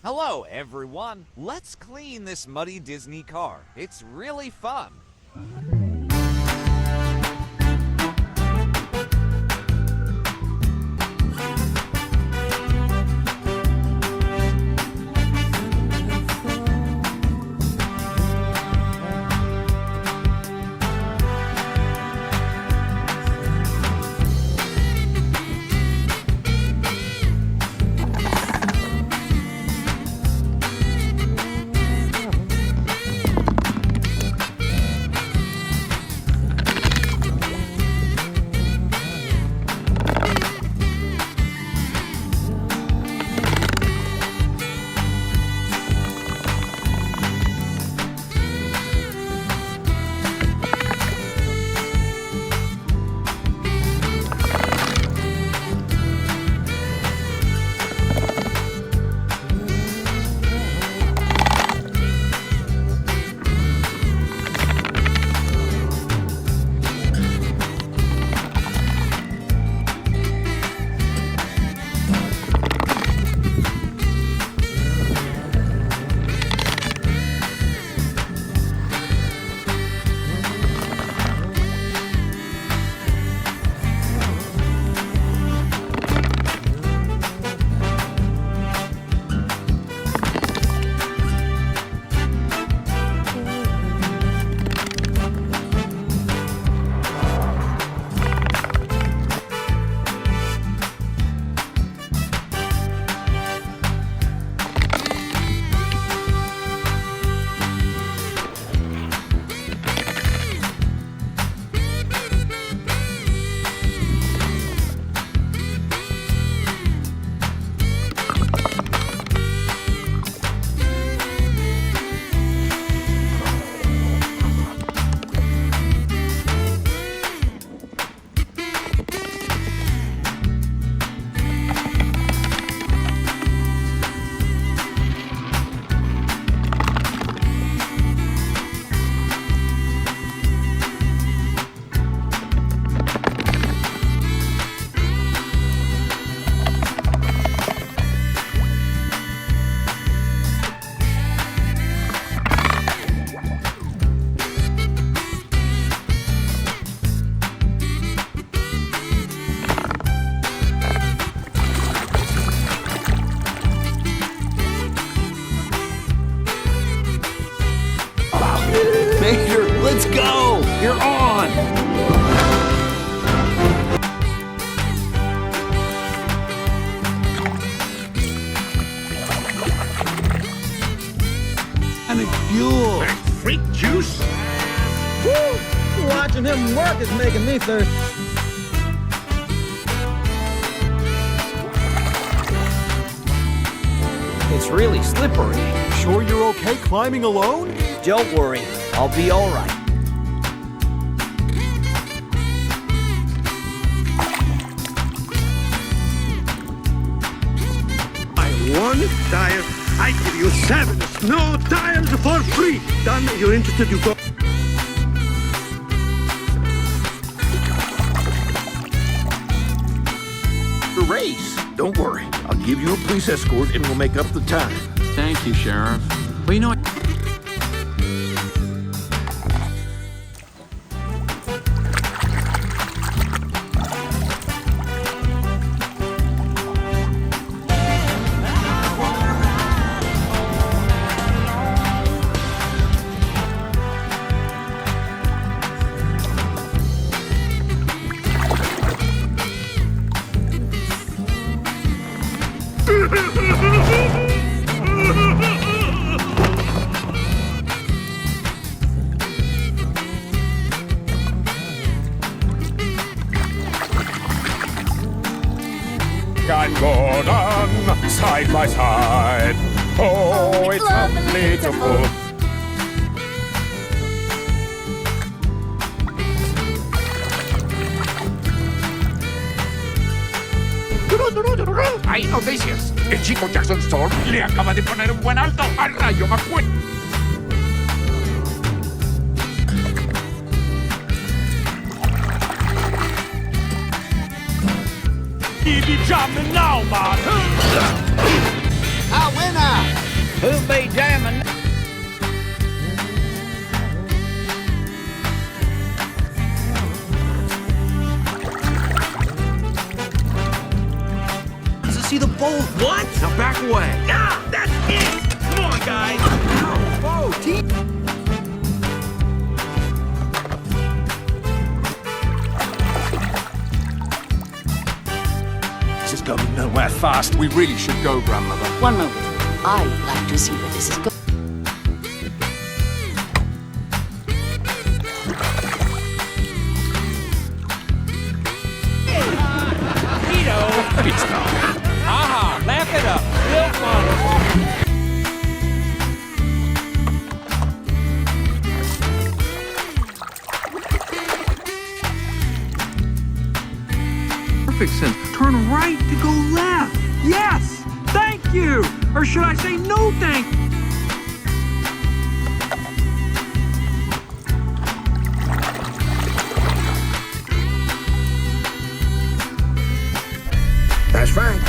Hello, everyone. Let's clean this muddy Disney car. It's really fun. Major, let's go! You're on! And it's fuel! Freak juice? Woo! Watching him work is making me thirsty. It's really slippery. Sure you're okay climbing alone? Don't worry, I'll be all right. One tire, I give you 7 snow tires for free. Done, you're interested, you go. The race. Don't worry, I'll give you a police escort and we'll make up the time. Thank you, Sheriff. Well, you know what? And Gordon, side by side. Oh, it's lovely to pull. ¡Hay noticias! El chico Jackson Storm le acaba de poner un buen alto al Rayo McQueen. Diciamo now, man! Ah, buena! Who'll be jamming? See the boat. What? Now back away. Ah, that's it! Come on, guys! Whoa, team. This is going nowhere fast. We really should go, Grandmother. One moment. I'd like to see where this is going. It's not. Aha! Laugh it up. Real fun. Perfect sense. Turn right to go left. Yes! Thank you! Or should I say no thank you? That's right.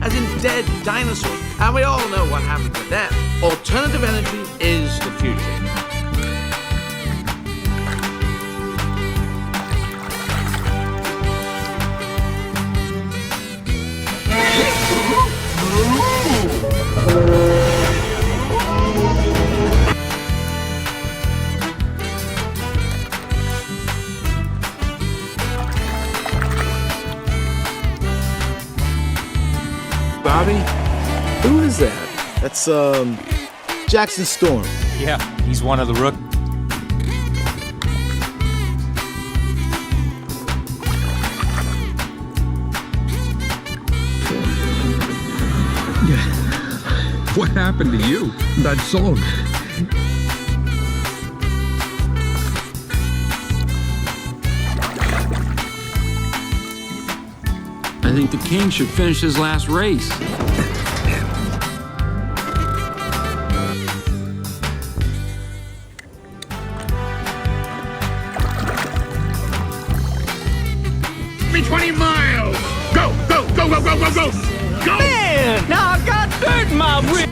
As in dead dinosaurs. And we all know what happened to them. Alternative energy is the future. Bobby? Who is that? That's, Jackson Storm. Yeah, he's one of the rook. What happened to you? That song. I think the king should finish his last race. Me 20 miles! Go, go, go, go, go, go, go! Go! Man, now I got dirt in my wheel.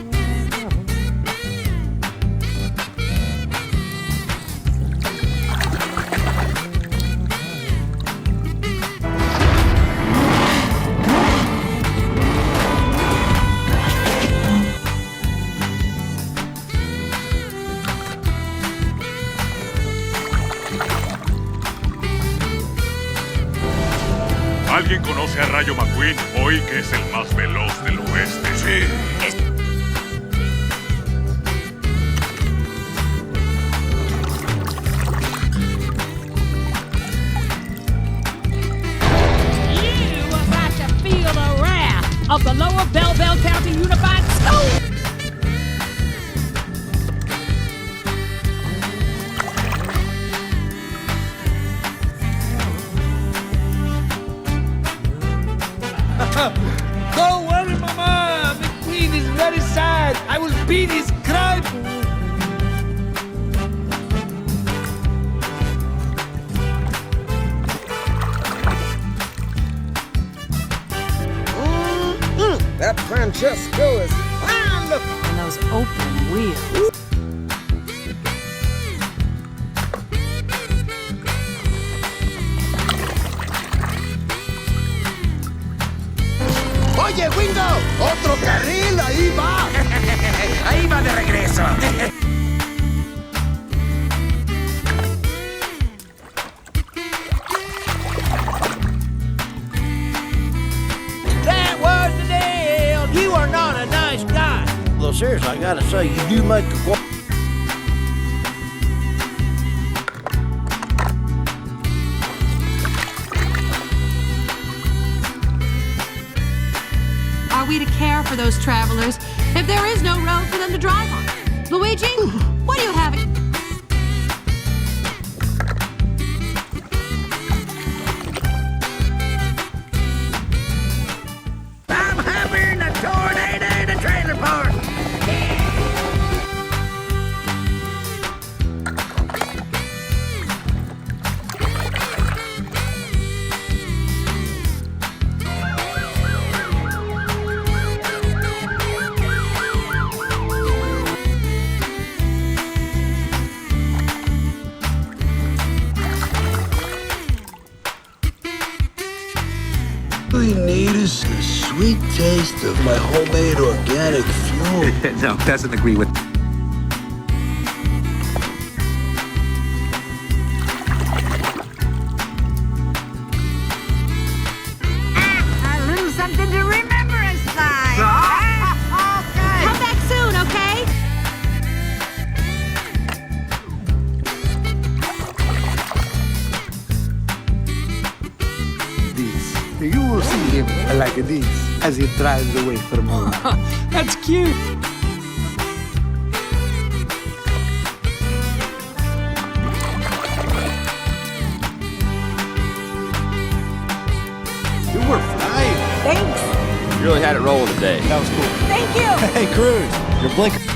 ¿Alguien conoce a Rayo McQueen hoy que es el más veloz del oeste? Sí. You are about to feel the wrath of the Lower Belleville County Unified School. Don't worry, Mama. The queen is very sad. I will beat his crime. That Francesco is fine looking. And those open wheels. Oye, Wingo, otro carril, ahí va. Ahí va de regreso. That was the deal. You are not a nice guy. Well, seriously, I gotta say, you do make a Are we to care for those travelers if there is no road for them to drive on? Luigi, what do you have? I'm having a tornado in the trailer park. sweet taste of my homemade organic fuel. No, doesn't agree with. A little something to remember us by. Okay. Come back soon, okay? You will see him like this as he drives away from home. That's cute. You were flying. Thanks. You really had it rolling today. That was cool. Thank you. Hey, Cruz, your blinker.